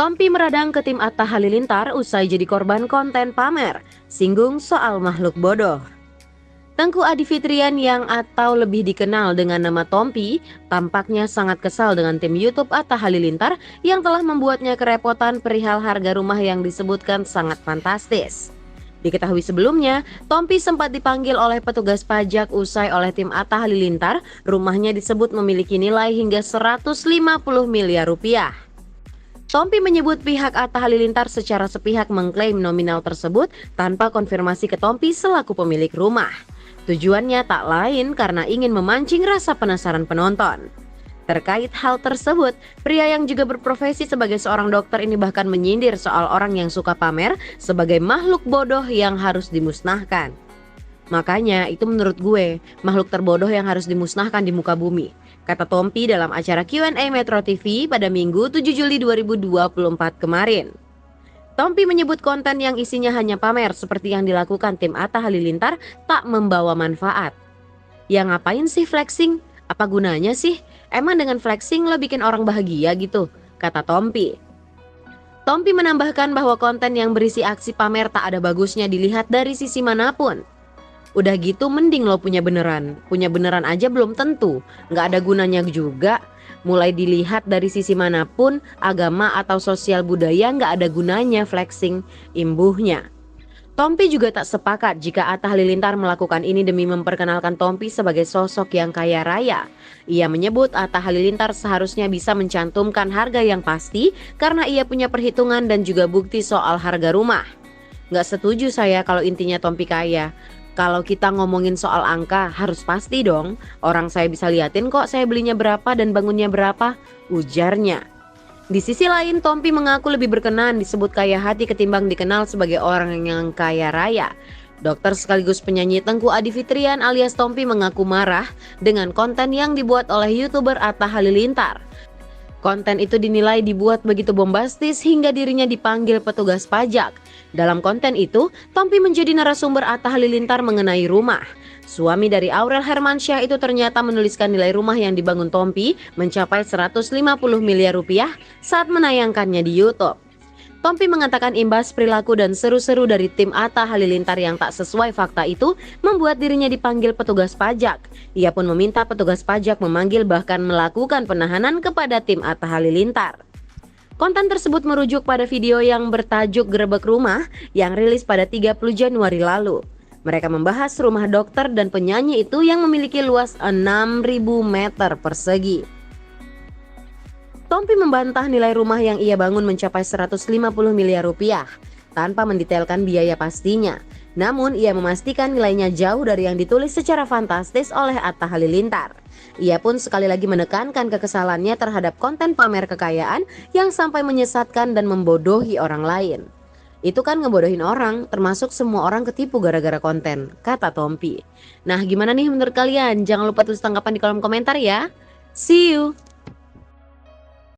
Tompi meradang ke tim Atta Halilintar usai jadi korban konten pamer, singgung soal makhluk bodoh. Tengku Adi Fitrian yang atau lebih dikenal dengan nama Tompi tampaknya sangat kesal dengan tim YouTube Atta Halilintar yang telah membuatnya kerepotan perihal harga rumah yang disebutkan sangat fantastis. Diketahui sebelumnya, Tompi sempat dipanggil oleh petugas pajak usai oleh tim Atta Halilintar, rumahnya disebut memiliki nilai hingga 150 miliar rupiah. Tompi menyebut pihak Atta Halilintar secara sepihak mengklaim nominal tersebut tanpa konfirmasi ke Tompi selaku pemilik rumah. Tujuannya tak lain karena ingin memancing rasa penasaran penonton. Terkait hal tersebut, pria yang juga berprofesi sebagai seorang dokter ini bahkan menyindir soal orang yang suka pamer sebagai makhluk bodoh yang harus dimusnahkan. Makanya itu menurut gue makhluk terbodoh yang harus dimusnahkan di muka bumi, kata Tompi dalam acara Q&A Metro TV pada Minggu 7 Juli 2024 kemarin. Tompi menyebut konten yang isinya hanya pamer seperti yang dilakukan tim Atta Halilintar tak membawa manfaat. Ya ngapain sih flexing? Apa gunanya sih? Emang dengan flexing lo bikin orang bahagia gitu? Kata Tompi. Tompi menambahkan bahwa konten yang berisi aksi pamer tak ada bagusnya dilihat dari sisi manapun. Udah gitu mending lo punya beneran aja belum tentu, nggak ada gunanya juga. Mulai dilihat dari sisi manapun, agama atau sosial budaya nggak ada gunanya flexing, imbuhnya. Tompi juga tak sepakat jika Atta Halilintar melakukan ini demi memperkenalkan Tompi sebagai sosok yang kaya raya. Ia menyebut Atta Halilintar seharusnya bisa mencantumkan harga yang pasti karena ia punya perhitungan dan juga bukti soal harga rumah. Nggak setuju saya kalau intinya Tompi kaya. Kalau kita ngomongin soal angka harus pasti dong. Orang saya bisa liatin kok saya belinya berapa dan bangunnya berapa, ujarnya. Di sisi lain, Tompi mengaku lebih berkenan disebut kaya hati ketimbang dikenal sebagai orang yang kaya raya. Dokter sekaligus penyanyi Tengku Adi Fitrian alias Tompi mengaku marah dengan konten yang dibuat oleh YouTuber Atta Halilintar. Konten itu dinilai dibuat begitu bombastis hingga dirinya dipanggil petugas pajak. Dalam konten itu, Tompi menjadi narasumber Atta Halilintar mengenai rumah. Suami dari Aurel Hermansyah itu ternyata menuliskan nilai rumah yang dibangun Tompi mencapai 150 miliar rupiah saat menayangkannya di YouTube. Tompi mengatakan imbas perilaku dan seru-seru dari tim Atta Halilintar yang tak sesuai fakta itu membuat dirinya dipanggil petugas pajak. Ia pun meminta petugas pajak memanggil bahkan melakukan penahanan kepada tim Atta Halilintar. Konten tersebut merujuk pada video yang bertajuk Grebek Rumah yang rilis pada 30 Januari lalu. Mereka membahas rumah dokter dan penyanyi itu yang memiliki luas 6.000 meter persegi. Tompi membantah nilai rumah yang ia bangun mencapai 150 miliar rupiah tanpa mendetailkan biaya pastinya. Namun ia memastikan nilainya jauh dari yang ditulis secara fantastis oleh Atta Halilintar. Ia pun sekali lagi menekankan kekesalannya terhadap konten pamer kekayaan yang sampai menyesatkan dan membodohi orang lain. Itu kan ngebodohin orang, termasuk semua orang ketipu gara-gara konten, kata Tompi. Nah gimana nih menurut kalian? Jangan lupa tulis tanggapan di kolom komentar ya. See you!